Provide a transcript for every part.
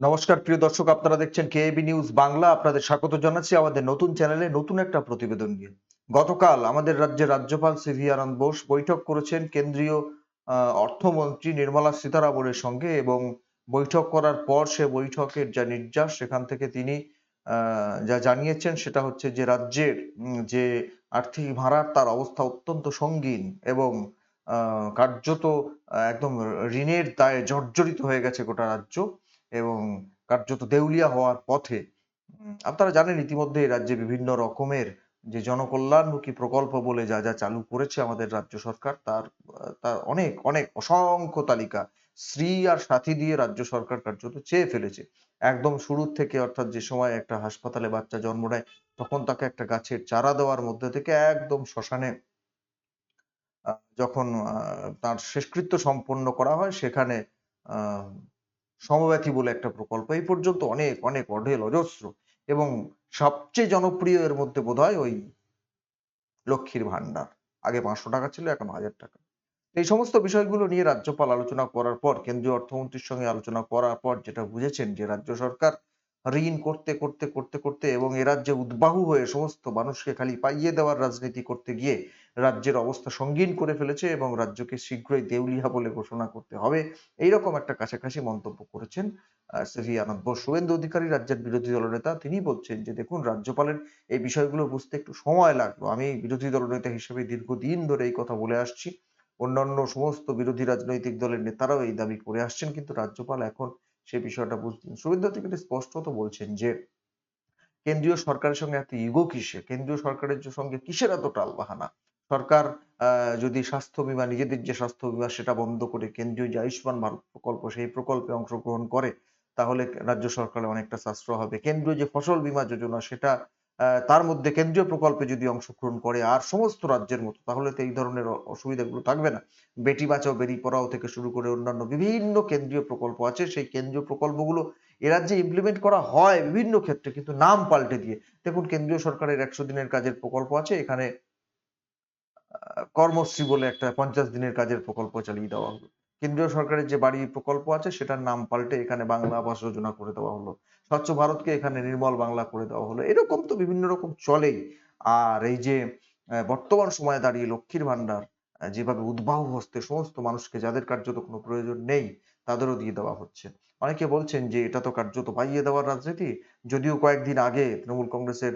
নমস্কার প্রিয় দর্শক, আপনারা দেখছেন কেএবি নিউজ বাংলা। আপনাদের স্বাগত জানাচ্ছি আমাদের নতুন চ্যানেলে নতুন একটা প্রতিবেদন নিয়ে। গতকাল আমাদের রাজ্যের রাজ্যপাল সিভি আনন্দ বোস বৈঠক করেছেন কেন্দ্রীয় অর্থমন্ত্রী নির্মলা সীতারামনের সঙ্গে, এবং বৈঠক করার পর সে বৈঠকের যা নির্যাস সেখান থেকে তিনি যা জানিয়েছেন সেটা হচ্ছে যে রাজ্যের যে আর্থিক ভাড়ার তার অবস্থা অত্যন্ত সঙ্গীন, এবং কার্যত একদম ঋণের দায়ে জর্জরিত হয়ে গেছে গোটা রাজ্য, এবং কার্যত দেউলিয়া হওয়ার পথে। আপনারা জানেন ইতিমধ্যে এই রাজ্যে বিভিন্ন রকমের যে জনকল্যাণমুখী প্রকল্প বলে যা যা চালু করেছে আমাদের রাজ্য সরকার, তার তার অনেক অনেক অসংখ্য তালিকা শ্রী আর সাথী দিয়ে রাজ্য সরকার কার্যত চেয়ে ফেলেছে। একদম শুরুর থেকে, অর্থাৎ যে সময় একটা হাসপাতালে বাচ্চা জন্ম নেয় তখন তাকে একটা গাছের চারা দেওয়ার মধ্যে থেকে একদম শ্মশানে যখন তার শেষকৃত্য সম্পন্ন করা হয় সেখানে আহ সমব্যথী বলে একটা প্রকল্প, এই পর্যন্ত অনেক অনেক অঢেল অজস্র। এবং সবচেয়ে জনপ্রিয় এর মধ্যে বোধহয় ওই লক্ষ্মীর ভান্ডার। আগে 500 টাকা ছিল, এখন 1000 টাকা। এই সমস্ত বিষয়গুলো নিয়ে রাজ্যপাল আলোচনা করার পর, কেন্দ্রীয় অর্থমন্ত্রীর সঙ্গে আলোচনা করার পর যেটা বুঝেছেন যে রাজ্য সরকার ঋণ করতে করতে করতে করতে এবং এ রাজ্যে উদ্বাহু হয়ে সমস্ত মানুষকে খালি পাইয়ে দেওয়ার রাজনীতি করতে গিয়ে রাজ্যের অবস্থা সঙ্গীন করে ফেলেছে, এবং রাজ্যকে শীঘ্রই দেউলিয়া বলে ঘোষণা করতে হবে। এইরকম একটা কাছাকাছি মন্তব্য করেছেন সিভি আনন্দ বোস। শুভেন্দু অধিকারী রাজ্যের বিরোধী দলনেতা, তিনি বলছেন যে দেখুন, রাজ্যপালের এই বিষয়গুলো বুঝতে একটু সময় লাগলো। আমি বিরোধী দলনেতা হিসেবে দীর্ঘদিন ধরে এই কথা বলে আসছি, অন্যান্য সমস্ত বিরোধী রাজনৈতিক দলের নেতারাও এই দাবি করে আসছেন, কিন্তু রাজ্যপাল এখন সে বিষয়টা বুঝছেন। শুভেন্দু অধিকারী স্পষ্টত বলছেন যে কেন্দ্রীয় সরকারের সঙ্গে এত ইগো কিসের, কেন্দ্রীয় সরকারের সঙ্গে কিসের এত টালবাহানা। সরকার যদি স্বাস্থ্য বীমা, নিজেদের যে স্বাস্থ্য বীমা সেটা বন্ধ করে কেন্দ্রীয় যে আয়ুষ্মান ভারত প্রকল্প সেই প্রকল্পে অংশগ্রহণ করে, তাহলে রাজ্য সরকারের অনেকটা সাশ্রয় হবে। কেন্দ্রীয় যে ফসল বীমা যোজনা সেটা তার মধ্যে কেন্দ্রীয় প্রকল্পে যদি অংশগ্রহণ করে আর সমস্ত রাজ্যের মতো, তাহলে তো এই ধরনের অসুবিধাগুলো থাকবে না। বেটি বাঁচাও বেটি পড়াও থেকে শুরু করে অন্যান্য বিভিন্ন কেন্দ্রীয় প্রকল্প আছে, সেই কেন্দ্রীয় প্রকল্পগুলো এ রাজ্যে ইমপ্লিমেন্ট করা হয় বিভিন্ন ক্ষেত্রে, কিন্তু নাম পাল্টে দিয়ে। দেখুন, কেন্দ্রীয় সরকারের 100 দিনের কাজের প্রকল্প আছে, এখানে কর্মশ্রী বলে একটা 50 দিনের কাজের প্রকল্প চালিয়ে দেওয়া হলো। কেন্দ্রীয় সরকারের যে বাড়ি প্রকল্প আছে সেটার নাম পাল্টে এখানে বাংলা আবাস যোজনা করে দেওয়া হলো। স্বচ্ছ ভারতকে এখানে নির্মল বাংলা করে দেওয়া হলো। এরকম তো বিভিন্ন রকম চলেই। আর এই যে বর্তমান সময়ে দাঁড়িয়ে লক্ষ্মীর ভান্ডার যেভাবে উদ্বাহু হস্তে সমস্ত মানুষকে, যাদের কার্যত কোনো প্রয়োজন নেই, তাদেরও দিয়ে দেওয়া হচ্ছে। অনেকে বলছেন যে এটা তো কার্যত পাইয়ে দেওয়ার রাজনীতি। যদিও কয়েকদিন আগে তৃণমূল কংগ্রেসের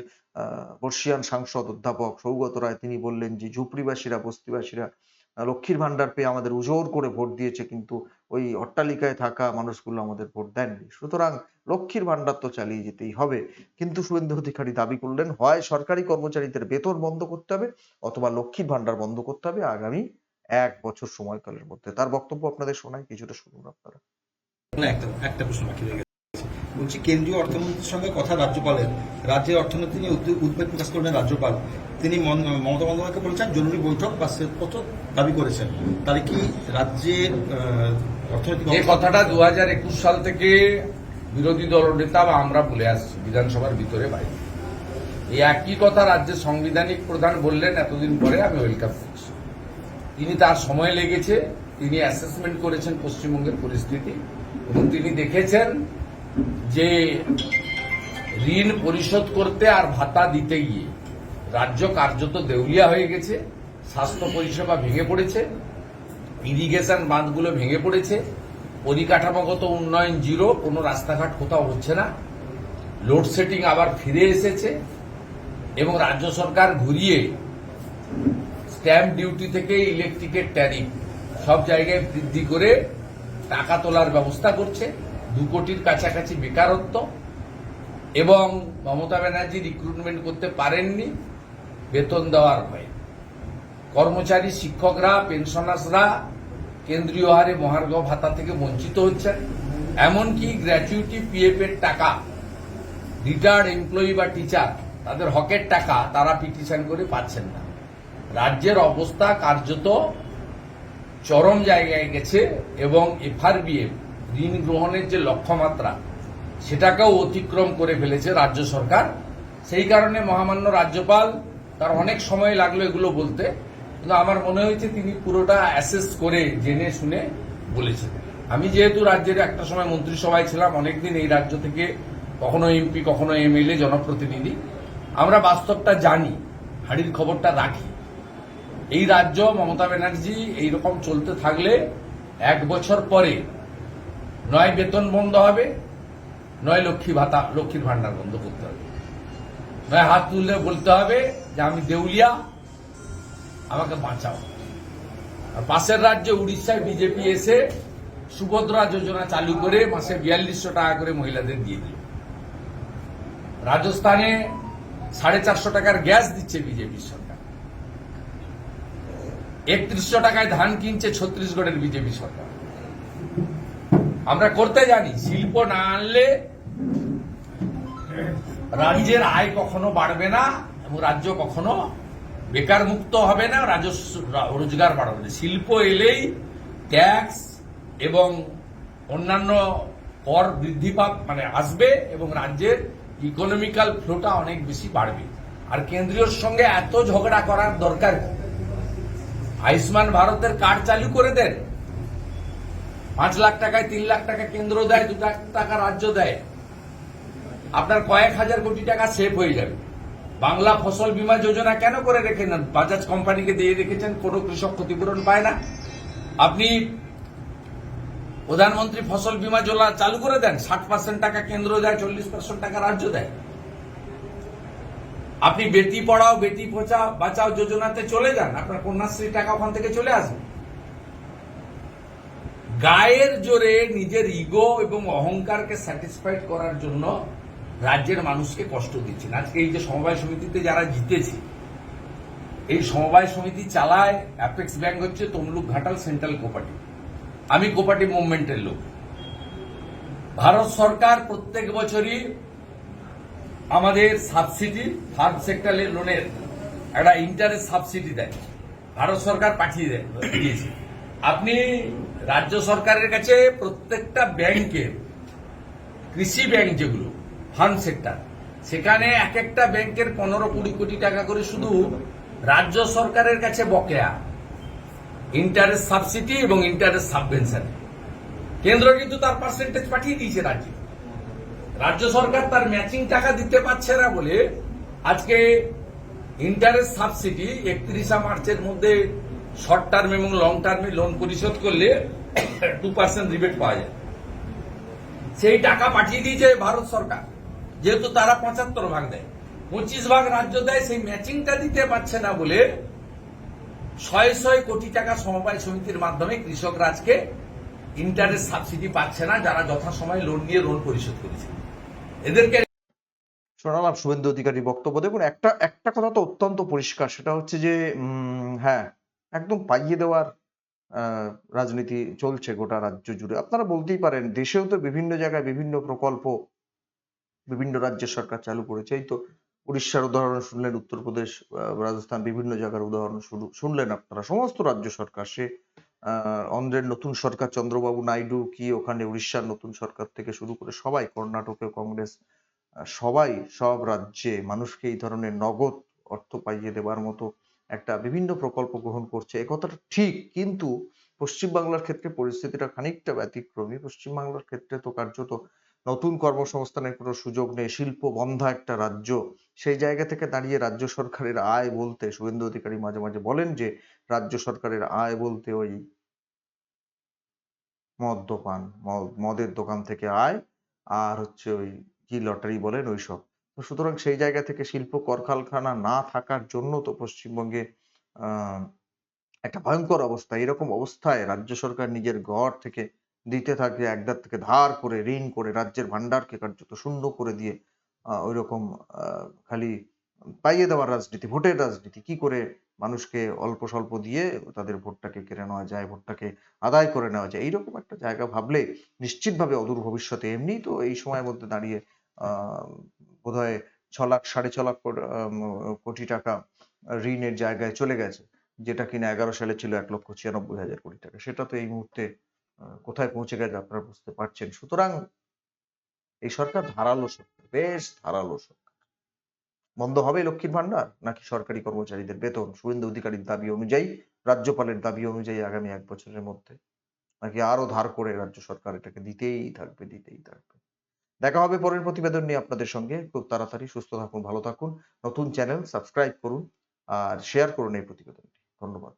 বর্ষীয়ান সাংসদ অধ্যাপক সৌগত রায় তিনি বললেন যে ঝুপড়িবাসীরা, বস্তিবাসীরা লক্ষ্মীর ভান্ডার পেয়ে আমাদের উজোর করে ভোট দিয়েছে, কিন্তু ওই অট্টালিকায় থাকা মানুষগুলো আমাদের ভোট দেননি। সুতরাং লক্ষ্মীর ভান্ডার তো চালিয়ে যেতেই হবে। কিন্তু শুভেন্দু অধিকারী দাবি করলেন, হয় সরকারি কর্মচারীদের বেতন বন্ধ করতে হবে, অথবা লক্ষ্মীর ভান্ডার বন্ধ করতে হবে আগামী 1 বছর সময়কালের মধ্যে। তার বক্তব্য আপনাদের শোনাই, কিছুটা শুনুন আপনারা। না, একটা একটা প্রশ্ন বাকি রয়ে গেছে। বলছি, কেন্দ্রীয় অর্থমন্ত্রীর সঙ্গে কথা রাজ্যপালের, রাজ্যের অর্থনীতি নিয়ে উদ্বেগ প্রকাশ করলেন রাজ্যপাল। তিনি মমতা বন্দ্যোপাধ্যায়কে বলেছেন জরুরি বৈঠক বা শ্বেতপত্র দাবি করেছেন। তাহলে কি রাজ্যের অর্থনৈতিক যে কথাটা 2021 সাল থেকে বিরোধী দল নেতা বা আমরা বলে আসছি বিধানসভার ভিতরে বাইরে, এই একই কথা রাজ্যের সাংবিধানিক প্রধান বললেন এতদিন পরে, আমি ওয়েলকাম করছি। তিনি তার সময় লেগেছে, তিনি অ্যাসেসমেন্ট করেছেন পশ্চিমবঙ্গের পরিস্থিতি, এবং তিনি দেখেছেন যে ঋণ পরিশোধ করতে আর ভাতা দিতে গিয়ে রাজ্য কার্যত দেউলিয়া হয়ে গেছে। স্বাস্থ্য পরিষেবা ভেঙে পড়েছে, ইরিগেশন বাঁধগুলো ভেঙে পড়েছে, পরিকাঠামোগত উন্নয়ন জিরো, কোনো রাস্তাঘাট কোথাও হচ্ছে না, লোডশেডিং আবার ফিরে এসেছে, এবং রাজ্য সরকার ঘুরিয়ে স্ট্যাম্প ডিউটি থেকে ইলেকট্রিকের ট্যারিফ সব জায়গায় বৃদ্ধি করে টাকা তোলার ব্যবস্থা করছে। 2 কোটির কাছাকাছি বেকারত্ব, এবং মমতা ব্যানার্জি রিক্রুটমেন্ট করতে পারেননি বেতন দেওয়ার ভয়ে। কর্মচারী, শিক্ষকরা, পেনশনার্সরা কেন্দ্রীয় হারে মহার্ঘ ভাতা থেকে বঞ্চিত হচ্ছেন। এমনকি গ্র্যাচুইটি, পিএফ এর টাকা, রিটায়ার্ড এমপ্লয়ি বা টিচার, তাদের হকের টাকা তারা পিটিশন করে পাচ্ছেন না। রাজ্যের অবস্থা কার্যত চরম জায়গায় গেছে, এবং এফআরবিএম ঋণ গ্রহণের যে লক্ষ্যমাত্রা সেটাকেও অতিক্রম করে ফেলেছে রাজ্য সরকার। সেই কারণে মহামান্য রাজ্যপাল, তার অনেক সময় লাগলো এগুলো বলতে, কিন্তু আমার মনে হয়েছে তিনি পুরোটা অ্যাসেস করে জেনে শুনে বলেছেন। আমি যেহেতু রাজ্যের একটা সময় মন্ত্রিসভায় ছিলাম, অনেকদিন এই রাজ্য থেকে কখনো এমপি কখনো এমএলএ জনপ্রতিনিধি, আমরা বাস্তবটা জানি, হাড়ির খবরটা রাখি। এই রাজ্য মমতা ব্যানার্জি এইরকম চলতে থাকলে 1 বছর পরে নয় বেতন বন্ধ হবে, নয় লক্ষ্মীর ভান্ডার বন্ধ করতে হবে, নয় হাত তুললে বলতে হবে যে আমি দেউলিয়া, আমাকে বাঁচাও। আর পাশের রাজ্যে উড়িষ্যায় বিজেপি এসে সুভদ্রা যোজনা চালু করে মাসে 4200 টাকা করে মহিলাদের দিয়ে দিল। রাজস্থানে 450 টাকার গ্যাস দিচ্ছে বিজেপি সরকার। 3100 টাকায় ধান কিনছে ছত্তিশগড়ের বিজেপি সরকার। আমরা করতে জানি, শিল্প না আনলে রাজ্যের আয় কখনো বাড়বে না এবং রাজ্য কখনো বেকার মুক্ত হবে না, রাজস্ব রোজগার বাড়বে না। শিল্প এলেই ট্যাক্স এবং অন্যান্য কর বৃদ্ধি আসবে এবং রাজ্যের ইকোনমিক্যাল ফ্লোটা অনেক বেশি বাড়বে। আর কেন্দ্রীয়র সঙ্গে এত ঝগড়া করার দরকার কি? আয়ুষ্মান ভারতের কার্ড চালু করে দেন, 5 লাখ টাকায় 3 লাখ টাকা কেন্দ্র দেয়, 2 লাখ টাকা রাজ্য দেয়, আপনার কয়েক হাজার কোটি টাকা সেভ হয়ে যাবে। বাংলা ফসল বীমা যোজনা কেন করে রেখেছেন? বাজাজ কোম্পানিকে দিয়ে রেখেছেন, কোনো কৃষক ক্ষতিপূরণ পায় না। আপনি প্রধানমন্ত্রী ফসল বীমা যোজনা চালু করে দেন, 60% টাকা কেন্দ্র দেয়, 40% টাকা রাজ্য দেয়। আপনি বেটি পড়াও বেটি বাঁচাও যোজনাতে চলে যান, আপনার কন্যাশ্রী টাকা ওখান থেকে চলে আসবে। গায়ের জোরে নিজের ইগো এবং অহংকারকে স্যাটিসফাইড করার জন্য রাজ্যের মানুষকে কষ্ট দিচ্ছেন। আজকে এই যে সমবায় সমিতিতে যারা জিতেছে, এই সমবায় সমিতি চালায় অ্যাপেক্স ব্যাংক হচ্ছে তমলুক ঘাটাল সেন্ট্রাল কোঅপারেটিভ। আমি কোঅপারেটিভ মুভমেন্টের লোক। ভারত সরকার প্রত্যেক বছরই আমাদের সাবসিডি, ফার্ম সেক্টরে লোনের একটা ইন্টারেস্ট সাবসিডি দেয়, ভারত সরকার পাঠিয়ে দিয়েছে। আপনি রাজ্য সরকারের কাছে প্রত্যেকটা ব্যাংকের, কৃষি ব্যাংক যেগুলো ফার্ম সেক্টর, সেখানে এক একটা ব্যাংকের 15-20 কোটি টাকা করে শুধু রাজ্য সরকারের কাছে বকেয়া ইন্টারেস্ট সাবসিডি এবং ইন্টারেস্ট সাবভেনশন। কেন্দ্র কিন্তু তার পার্সেন্টেজ পাঠিয়ে দিয়েছে রাজ্যে। রাজ্য সরকার তার ম্যাচিং টাকা দিতে পারছে না বলে আজকে ইন্টারেস্ট সাবসিডি 31 মার্চের মধ্যে শর্ট টার্ম এবং লং টার্মে লোন পরিশোধ করলে 2% রিবেট পাওয়া যায়। সেই টাকা পাঠিয়ে দিয়েছে ভারত সরকার, যেহেতু তারা 75 ভাগ দেয়, 25 ভাগ রাজ্য দেয়। সেই ম্যাচিংটা দিতে পারছে না বলে 100 কোটি টাকা সমবায় সমিতির মাধ্যমে কৃষকরা আজকে ইন্টারেস্ট সাবসিডি পাচ্ছে না, যারা যথাসময়ে লোন নিয়ে লোন পরিশোধ করেছে। এদেরকে শোনালাম শুভেন্দু অধিকারী বক্তব্য। দেখুন, একটা কথা তো অত্যন্ত পরিষ্কার, সেটা হচ্ছে যে হ্যাঁ, একদম পাইয়ে দেওয়ার রাজনীতি চলছে গোটা রাজ্য জুড়ে। আপনারা বলতেই পারেন, দেশেও তো বিভিন্ন জায়গায় বিভিন্ন প্রকল্প বিভিন্ন রাজ্যের সরকার চালু করেছে। এই তো উড়িষ্যার উদাহরণ শুনলেন, উত্তরপ্রদেশ, রাজস্থান, বিভিন্ন জায়গার উদাহরণ শুনলেন আপনারা। সমস্ত রাজ্য সরকার, সে অন্ধ্রের নতুন সরকার চন্দ্রবাবু নাইডু কি ওখানে, উড়িষ্যার নতুন সরকার থেকে শুরু করে সবাই, কর্ণাটকে কংগ্রেস, সবাই সব রাজ্যে মানুষকে এই ধরনের নগদ অর্থ পাইয়ে দেবার মতো একটা বিভিন্ন প্রকল্প গ্রহণ করছে। এ কথাটা ঠিক, কিন্তু পশ্চিমবাংলার ক্ষেত্রে পরিস্থিতিটা খানিকটা ব্যতিক্রমী। পশ্চিমবাংলার ক্ষেত্রে তো কার্যত নতুন কর্মসংস্থানের কোনো সুযোগ নেই, শিল্প বন্ধা একটা রাজ্য। সেই জায়গা থেকে দাঁড়িয়ে রাজ্য সরকারের আয় বলতে, শুভেন্দু অধিকারী মাঝে মাঝে বলেন যে রাজ্য সরকারের আয় বলতে ওই মদ্যপান, মদের দোকান থেকে আয়, আর হচ্ছে ওই কি লটারি বলেন ওইসব। তো সুতরাং সেই জায়গা থেকে শিল্প কলকারখানা না থাকার জন্য তো পশ্চিমবঙ্গে আহ একটা ভয়ঙ্কর অবস্থা। এরকম অবস্থায় রাজ্য সরকার নিজের ঘর থেকে দিতে থাকে, একদার থেকে ধার করে, ঋণ করে, রাজ্যের ভান্ডারকে কার্যত শূন্য করে দিয়ে ওইরকম খালি পাইয়ে দেওয়ার রাজনীতি, ভোটের রাজনীতি, কি করে মানুষকে অল্প স্বল্প দিয়ে তাদের ভোটটাকে কেড়ে নেওয়া যায়, ভোটটাকে আদায় করে নেওয়া যায়, এইরকম একটা জায়গা ভাবলে নিশ্চিতভাবে অদূর ভবিষ্যতে, এমনি তো এই সময়ের মধ্যে দাঁড়িয়ে বোধহয় 6 লাখ 6.5 লাখ কোটি টাকা ঋণের জায়গায় চলে গেছে, যেটা কিনা 11 সালে ছিল 1,96,000 কোটি টাকা। সেটা তো এই মুহূর্তে কোথায় পৌঁছে গেছে আপনারা বুঝতে পারছেন। সুতরাং এই সরকার ধারালো সরকার, বেশ ধারালো সরকার। বন্ধ হবে লক্ষ্মীর ভান্ডার, নাকি সরকারি কর্মচারীদের বেতন শুভেন্দু অধিকারীর দাবি অনুযায়ী, রাজ্যপালের দাবি অনুযায়ী আগামী 1 বছরের মধ্যে নাকি আরো ধার করে রাজ্য সরকার এটাকে দিতেই থাকবে? দেখা হবে পরের প্রতিবেদন নিয়ে আপনাদের সঙ্গে খুব তাড়াতাড়ি। সুস্থ থাকুন, ভালো থাকুন। নতুন চ্যানেল সাবস্ক্রাইব করুন আর শেয়ার করুন এই প্রতিবেদনটি। ধন্যবাদ।